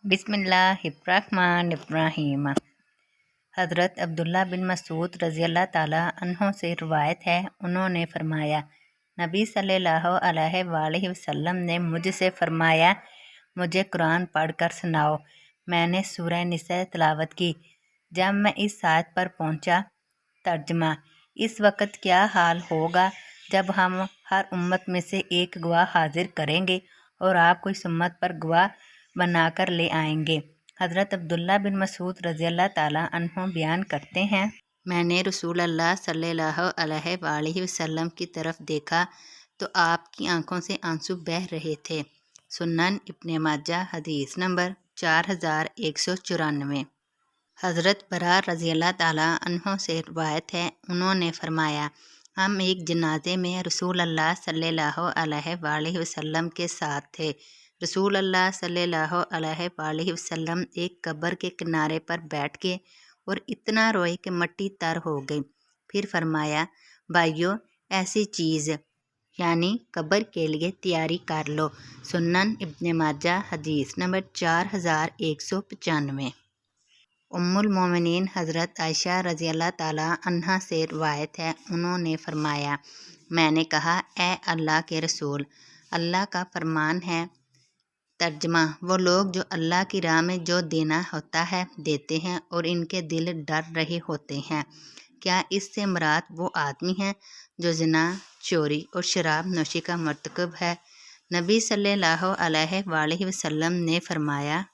बिस्मिल्लाहिर्रहमानिर्रहीम। हज़रत अब्दुल्ला बिन मसूद रज़ियल्लाहु ताला अन्हो से रिवायत है, उन्होंने फरमाया, नबी सल्लल्लाहु अलैहि वसल्लम ने मुझसे फरमाया, मुझे कुरान पढ़कर सुनाओ। मैंने सूरह निसा तिलावत की। जब मैं इस आयत पर पहुंचा, तर्जमा, इस वक़्त क्या हाल होगा जब हम हर उम्मत में से एक गवाह हाजिर करेंगे और आपको इस उम्मत पर गवाह बनाकर ले आएंगे। हज़रत अब्दुल्ला बिन मसूद रज़ियल्लाहु ताला अन्हु बयान करते हैं, मैंने रसूल अल्लाह सल्लल्लाहु अलैहि वसल्लम की तरफ देखा तो आपकी आंखों से आंसू बह रहे थे। सुनन इब्ने माजा हदीस नंबर 4194। हज़रत बरा रज़ियल्लाहु ताला अन्हु से रिवायत है, उन्होंने फरमाया, हम एक जनाजे में रसूल अल्लाह सल्लल्लाहु अलैहि वसल्लम के साथ थे। रसूल अल्लाह सल्लल्लाहु अलैहि वसल्लम एक कब्र के किनारे पर बैठ गए और इतना रोए कि मिट्टी तर हो गई। फिर फरमाया, भाइयों, ऐसी चीज़ यानी कब्र के लिए तैयारी कर लो। सुनन इब्ने माजा हदीस नंबर 4195। उम्मुल मोमिनीन हज़रत आयशा रज़ियल्लाहु ताला अन्हा से रिवायत है, उन्होंने फरमाया, मैंने कहा, ए अल्लाह के रसूल, अल्लाह का फरमान है, तर्जमा, वो लोग जो अल्लाह की राह में जो देना होता है देते हैं और इनके दिल डर रहे होते हैं। क्या इससे मुराद वो आदमी है जो ज़िना, चोरी और शराब नोशी का मर्तकब है? नबी सल्लल्लाहु अलैहि वसल्लम ने फरमाया,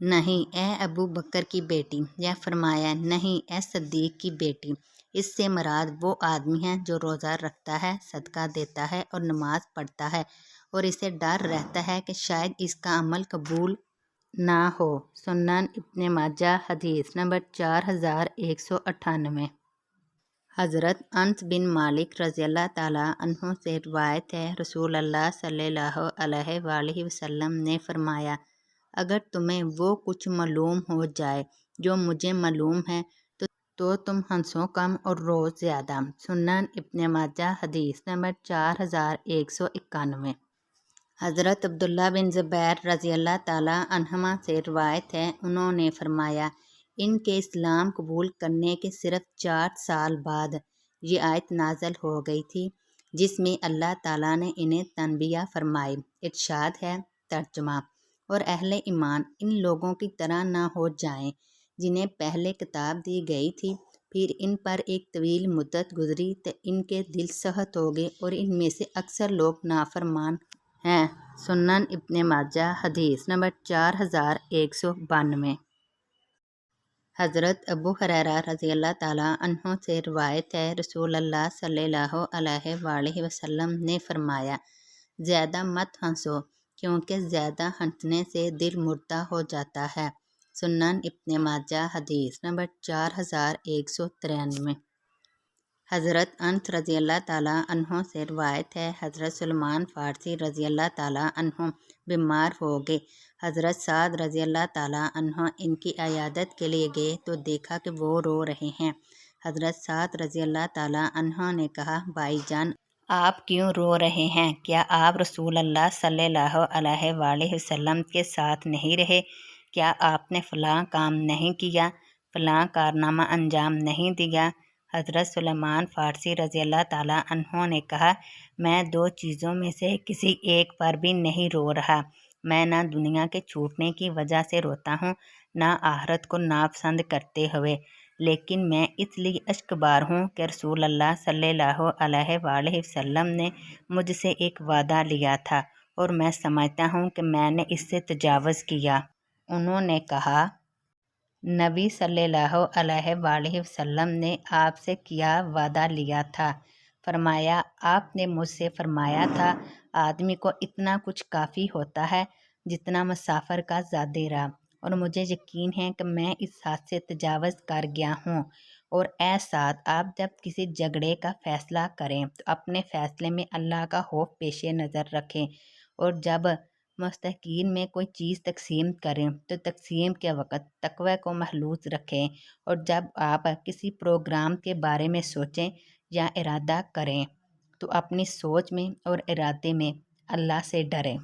नहीं ए अबू बकर की बेटी, या फरमाया, नहीं ए सद्दीक की बेटी, इससे मुराद वो आदमी है जो रोज़ा रखता है, सदका देता है और नमाज पढ़ता है और इसे डर रहता है कि शायद इसका अमल कबूल ना हो। सुनन इब्ने माजा हदीस नंबर 4198। हज़रत अनस बिन मालिक रज़ियल्लाहु ताला अन्हु से रिवायत है, रसूल अल्लाह सल्लल्लाहु अलैहि वसल्लम ने फरमाया, अगर तुम्हें वो कुछ मालूम हो जाए जो मुझे मालूम है तो तुम हंसो कम और रो ज़्यादा। सुनन इब्ने माजा हदीस नंबर 4191। हज़रत अब्दुल्ला बिन ज़ुबैर रज़ियल्लाहु ताला अन्हुमा से रिवायत है, उन्होंने फरमाया, इनके इस्लाम कबूल करने के सिर्फ 4 साल बाद ये आयत नाज़िल हो गई थी जिसमें अल्लाह ताला ने इन्हें तनबिया फरमाई। इरशाद है, तर्जुमा, और अहले ईमान इन लोगों की तरह ना हो जाएं जिन्हें पहले किताब दी गई थी, फिर इन पर एक तवील मुद्दत गुजरी तो इनके दिल सहत हो गए और इनमें से अक्सर लोग नाफरमान हैं। सुनन इब्ने माजा हदीस नंबर 4192। हज़रत अबू हुरैरा रज़ियल्लाहु ताला अन्हु से रिवायत है, रसूल अल्लाह सल्लल्लाहु अलैहि वसल्लम ने फरमाया, ज़्यादा मत हंसो क्योंकि ज़्यादा हंसने से दिल मुर्दा हो जाता है। सुनन इब्ने माजा हदीस नंबर 4193। हज़रत अनस रज़ियल्लाहु ताला अन्हु से रिवायत है, हज़रत सलमान फ़ारसी रज़ियल्लाहु ताला अन्हु बीमार हो गए। हज़रत साद रज़ियल्लाहु ताला अन्हु इनकी इयादत के लिए गए तो देखा कि वो रो रहे हैं। हज़रत साद रज़ियल्लाहु ताला अन्हु ने कहा, भाईजान, आप क्यों रो रहे हैं? क्या आप रसूल अल्लाह सल्लल्लाहु अलैहि वसल्लम के साथ नहीं रहे? क्या आपने फ़लाँ काम नहीं किया, फ़लाँ कारनामा अंजाम नहीं दिया? हज़रत सुलेमान फ़ारसी रज़ियल्लाहु ताला अन्हु ने कहा, मैं 2 चीज़ों में से किसी एक पर भी नहीं रो रहा। मैं ना दुनिया के छूटने की वजह से रोता हूँ, ना आखिरत को नापसंद करते हुए, लेकिन मैं इसलिए अश्कबार हूँ कि रसूल अल्लाह सल्लल्लाहु अलैहि वसल्लम ने मुझसे एक वादा लिया था और मैं समझता हूँ कि मैंने इससे तजावुज़ किया। उन्होंने कहा, नबी सल्लल्लाहु अलैहि वसल्लम ने आपसे क्या वादा लिया था? फरमाया, आपने मुझसे फरमाया था, आदमी को इतना कुछ काफ़ी होता है जितना मुसाफिर का ज़ादे राह, और मुझे यकीन है कि मैं इस हद से तजावुज़ कर गया हूँ। और ए साथ, आप जब किसी झगड़े का फ़ैसला करें तो अपने फ़ैसले में अल्लाह का खौफ पेश नज़र रखें, और जब मुस्तकीन में कोई चीज़ तकसीम करें तो तकसीम के वक़्त तक़वा को महसूस रखें, और जब आप किसी प्रोग्राम के बारे में सोचें या इरादा करें तो अपनी सोच में और इरादे में अल्लाह से डरें।